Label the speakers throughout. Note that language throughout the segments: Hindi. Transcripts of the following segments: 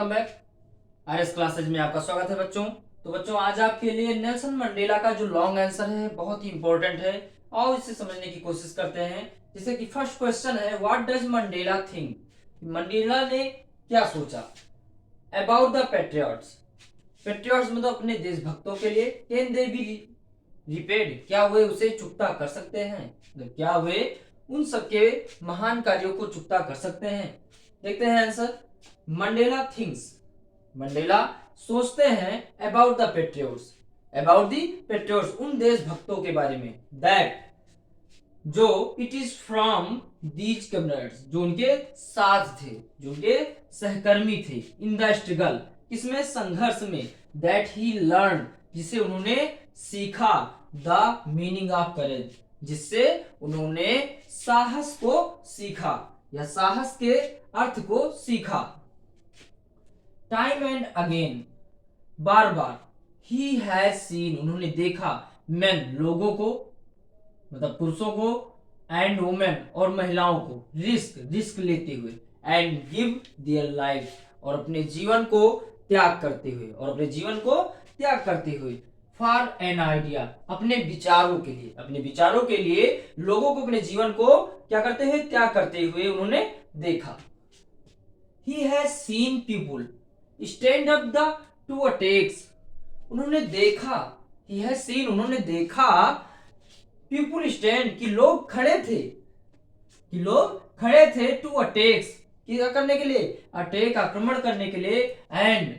Speaker 1: Welcome back. आरएस क्लासेज में आपका स्वागत है बच्चों। तो बच्चों आज आपके लिए नेल्सन मंडेला का जो लॉन्ग आंसर है बहुत ही इंपॉर्टेंट है और इसे समझने की कोशिश करते हैं। जैसे कि फर्स्ट क्वेश्चन है, what does Mandela think? Mandela ने क्या सोचा अबाउट द पेट्रियट्स? पेट्रियट्स मतलब अपने देशभक्तों के लिए। Can they be repaid? क्या वे उसे चुकता कर सकते हैं? मतलब क्या वे उन सबके महान कार्यों को चुकता कर सकते हैं? देखते हैं आंसर। मंडेला थिंक्स, मंडेला सोचते हैं about the patriots, about the patriots उन देशभक्तों के बारे में, दैट जो इट इज फ्रॉम दीज कम्रेड्स जो उनके साथ थे, जो उनके सहकर्मी थे, इन द स्ट्रगल किसमें, संघर्ष में, दैट ही लर्न जिसे उन्होंने सीखा, द मीनिंग ऑफ करेज जिससे उन्होंने साहस को सीखा या साहस के अर्थ को सीखा। Time and again bar bar, he has seen उन्होंने देखा, मैन लोगों को मतलब पुरुषों को, एंड वुमेन और महिलाओं को, रिस्क लेते हुए, एंड गिव देयर लाइफ और अपने जीवन को त्याग करते हुए, फॉर एन आइडिया अपने विचारों के लिए लोगों को अपने जीवन को क्या करते हैं, त्याग करते हुए उन्होंने देखा। He has seen people stand up the two attacks उन्होंने देखा, ही हैज सीन उन्होंने देखा, पीपुल स्टैंड कि लोग खड़े थे टू अटैक्स क्या करने के लिए, अटैक आक्रमण करने के लिए, एंड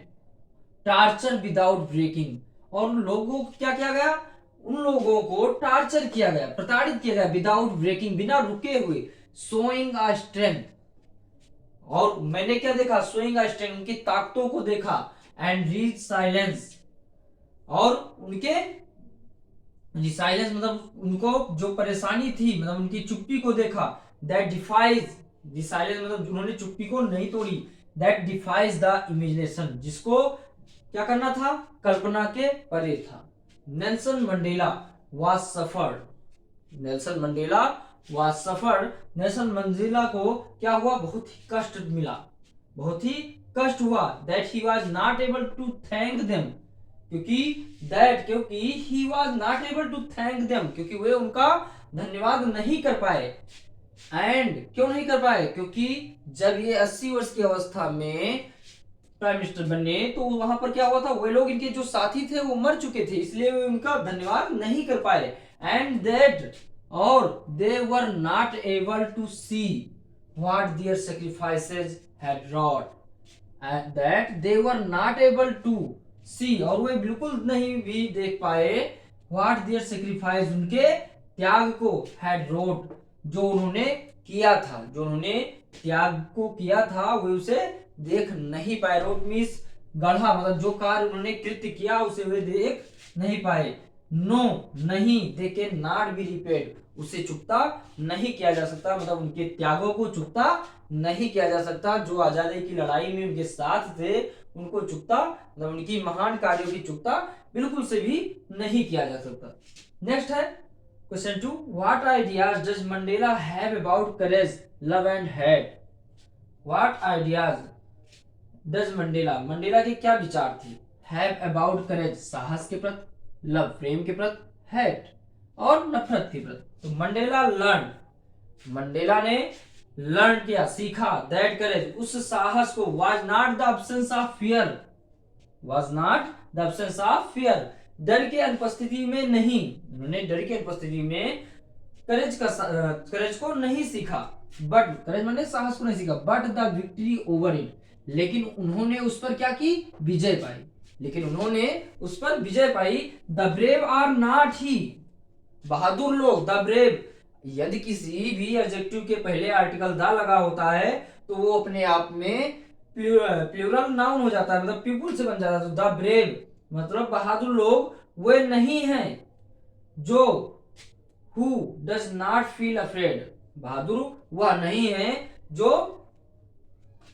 Speaker 1: टार्चर विदाउट ब्रेकिंग और उन लोगों को क्या किया गया, उन लोगों को टार्चर किया गया, प्रताड़ित किया गया, विदाउट ब्रेकिंग बिना रुके हुए, शोइंग अ स्ट्रेंथ और मैंने क्या देखा, शोइंग अ स्ट्रेंथ उनकी ताकतों को देखा, एंड रीच साइलेंस और उनके साइलेंस मतलब उनको जो परेशानी थी मतलब उनकी चुप्पी को देखा, दैट डिफाइज साइलेंस मतलब उन्होंने चुप्पी को नहीं तोड़ी, दैट डिफाइज द इमेजिनेशन जिसको क्या करना था, कल्पना के परे था। Nelson Mandela was suffered, Nelson Mandela was suffered Nelson Mandela को क्या हुआ, बहुत ही कष्ट मिला, बहुत ही कष्ट हुआ, that he was not able to thank them क्योंकि he was not able to thank them क्योंकि वे उनका धन्यवाद नहीं कर पाए। एंड क्यों नहीं कर पाए, क्योंकि जब ये 80 वर्ष की अवस्था में प्राइम मिनिस्टर बने तो वहां पर क्या हुआ था, वे लोग इनके जो साथी थे वो मर चुके थे, इसलिए वे उनका धन्यवाद नहीं कर पाए। एंड दैट और they were not able to see what their sacrifices had wrought, that they were not able to see और वे बिल्कुल नहीं भी देख पाए, व्हाट देयर सैक्रिफाइस उनके त्याग को, हैड रोट जो उन्होंने किया था, जो उन्होंने त्याग को किया था वे उसे देख नहीं पाए। रोट मीन्स गढ़ा मतलब जो कार्य उन्होंने कृत्य किया उसे वे देख नहीं पाए। नो नहीं, they can not be repaid उसे चुकता नहीं किया जा सकता, मतलब उनके त्यागों को चुकता नहीं किया जा सकता, जो आजादी की लड़ाई में उनके साथ थे उनको चुकता मतलब उनकी महान कार्यों की चुकता बिल्कुल से भी नहीं किया जा सकता। नेक्स्ट है question 2, what ideas does Mandela have about courage, love and hate? What ideas does Mandela के क्या विचार थे, हैव अबाउट करेज साहस के प्रति, लव प्रेम के प्रति, हेट और नफरत के प्रति। तो मंडेला ने लर्न किया, सीखा, दैट करेज उस साहस को, was not the absence of fear डर के अनुपस्थिति में नहीं, उन्होंने डर की अनुपस्थिति में करेज को नहीं सीखा, बट करेज मैंने साहस को नहीं सीखा, but the victory over it लेकिन उन्होंने उस पर क्या की, विजय पाई, the brave are not he बहादुर लोग, द ब्रेव यदि किसी भी एडजेक्टिव के पहले आर्टिकल द लगा होता है तो वो अपने आप में प्लूरल नाउन हो जाता है, मतलब पीपुल से बन जाता है। तो द ब्रेव मतलब बहादुर लोग वे नहीं हैं जो who does not feel afraid, बहादुर वह नहीं है जो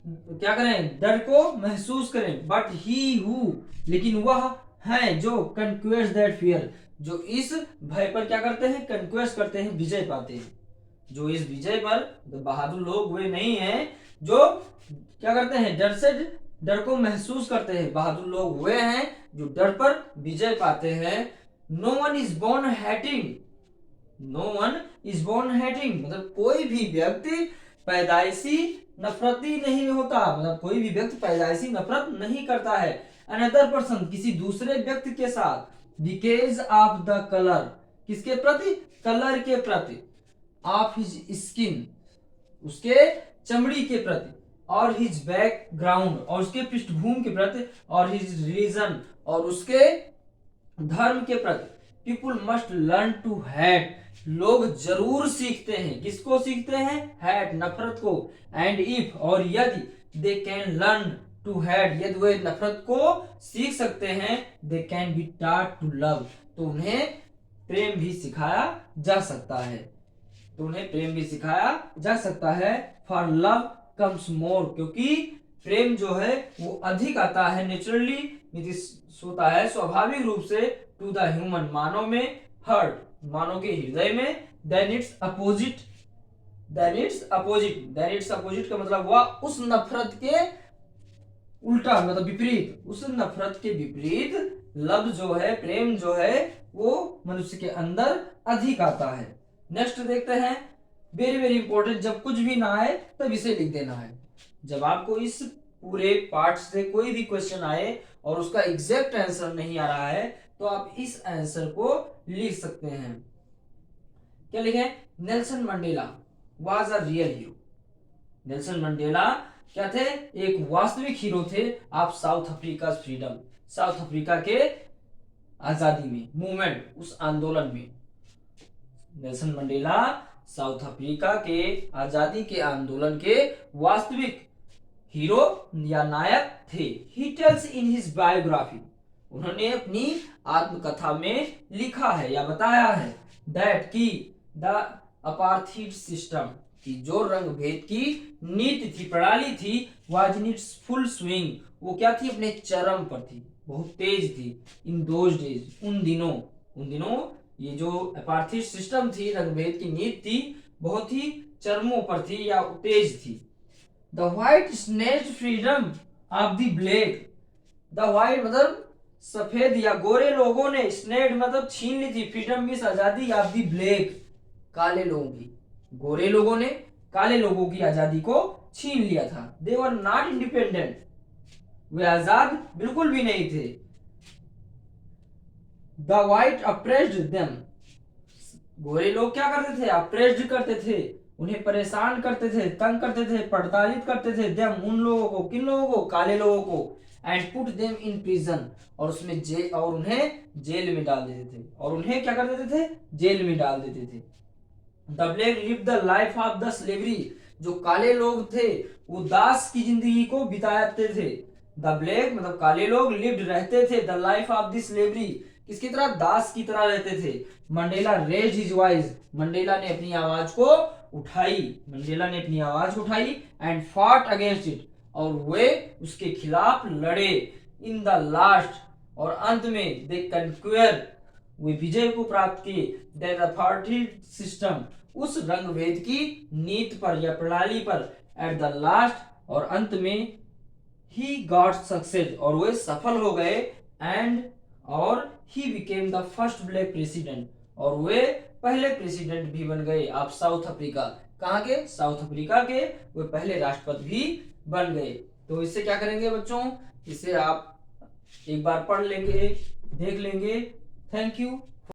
Speaker 1: क्या करें, डर को महसूस करें, बट ही हु लेकिन वह है जो कंक्वेस्ट दैट फियर जो इस भय पर क्या करते हैं, कंक्वेस्ट करते हैं, विजय पाते हैं, जो इस विजय पर तो बहादुर लोग वे नहीं हैं जो क्या करते हैं, डर से डर को महसूस करते हैं, बहादुर लोग वे हैं जो डर पर विजय पाते हैं। No one is born hating, no one is born hating मतलब कोई भी व्यक्ति पैदाइशी नफरती नहीं होता, मतलब कोई भी व्यक्ति पैदाइशी नफरत नहीं करता है। अनदर पर्सन किसी दूसरे व्यक्ति के साथ, बिकॉज ऑफ द कलर, किसके प्रति, कलर के प्रति, ऑफ हिज स्किन, उसके चमड़ी के प्रति, और हिज बैकग्राउंड, और उसके पृष्ठभूमि के प्रति, और हिज रिलीजन, और उसके धर्म के प्रति। People must learn to hate, लोग जरूर सीखते हैं, किसको सीखते हैं, हैट, नफरत को। एंड इफ, और यदि, they can learn to hate, यदि वे नफरत को सीख सकते हैं, they can be taught to love, तो उन्हें प्रेम भी सिखाया जा सकता है, तो उन्हें प्रेम भी सिखाया जा सकता है। फॉर लव कम्स मोर, क्योंकि प्रेम जो है वो अधिक आता है, नेचुरली होता है स्वाभाविक रूप से, टू द ह्यूमन, मानव में, हर्ट, मानव के हृदय में, then it's opposite, then it's opposite, then it's opposite का मतलब हुआ उस नफरत के उल्टा, मतलब विपरीत, उस नफरत के विपरीत लव जो है, प्रेम जो है वो मनुष्य के अंदर अधिक आता है। नेक्स्ट देखते हैं, वेरी वेरी इंपॉर्टेंट, जब कुछ भी ना आए तब इसे लिख देना है। जब आपको इस पूरे पार्ट से कोई भी क्वेश्चन आए और उसका एग्जैक्ट आंसर नहीं आ रहा है तो आप इस आंसर को लिख सकते हैं। क्या लिखे, Nelson Mandela was a real hero, Nelson Mandela क्या थे, एक वास्तविक हीरो थे आप south Africa freedom, south Africa के आजादी में, मूवमेंट, उस आंदोलन में। नेल्सन मंडेला साउथ अफ्रीका के आजादी के आंदोलन के वास्तविक हीरो या नायक थे। He tells in his biography, उन्होंने अपनी आत्मकथा में लिखा है या बताया है, दैट की द अपार्थाइड सिस्टम, की जो रंग भेद की नीति थी, प्रणाली थी, was in its full swing, वो क्या थी, अपने चरम पर थी, बहुत तेज थी। इन दोज डेज, उन दिनों ये जो अपार्थाइड सिस्टम थी, रंग भेद की नीति थी, बहुत ही चरमों पर थी या तेज थी। The white snatched freedom of the black, the white मतलब सफेद या गोरे लोगों ने, स्नेड मतलब छीन ली थी, फ्रीडम मीन्स आजादी, ऑफ द ब्लैक काले लोगों की, गोरे लोगों ने काले लोगों की आजादी को छीन लिया था। दे वर नॉट इंडिपेंडेंट, वे आजाद बिल्कुल भी नहीं थे। द व्हाइट अप्रेस्ड देम, गोरे लोग क्या करते थे, अप्रेस्ड करते थे, उन्हें परेशान करते थे, तंग करते थे, प्रताड़ित करते थे, देम उन लोगों को, किन लोगों को, काले लोगों को, and put them in prison, और उसमें और उन्हें जेल में डाल देते थे, और उन्हें क्या कर देते थे, जेल में डाल देते थे। The black live the life of the slavery, जो काले लोग थे वो दास की जिंदगी को बिताते थे। द ब्लैक मतलब काले लोग, लिव्ड रहते थे, the life of the slavery, किसकी तरह, दास की तरह रहते थे। Mandela raise his voice, Mandela ने अपनी आवाज को उठाई, मंडेला ने अपनी आवाज उठाई, एंड फॉट अगेंस्ट इट, और वे उसके खिलाफ लड़े। इन द लास्ट, और अंत में, दे कंक्वेयर, वे विजय को प्राप्त किए, दैट अपार्थाइड सिस्टम, उस रंग भेद की नीति पर या प्रणाली पर, एट द लास्ट, और अंत में, ही गॉट सक्सेस, और वे सफल हो गए, एंड और he became the first black president, और वे पहले प्रेसिडेंट भी बन गए आप साउथ अफ्रीका, कहाँ के, साउथ अफ्रीका के, वे पहले राष्ट्रपति भी बन गए। तो इससे क्या करेंगे बच्चों, इसे आप एक बार पढ़ लेंगे, देख लेंगे। Thank you.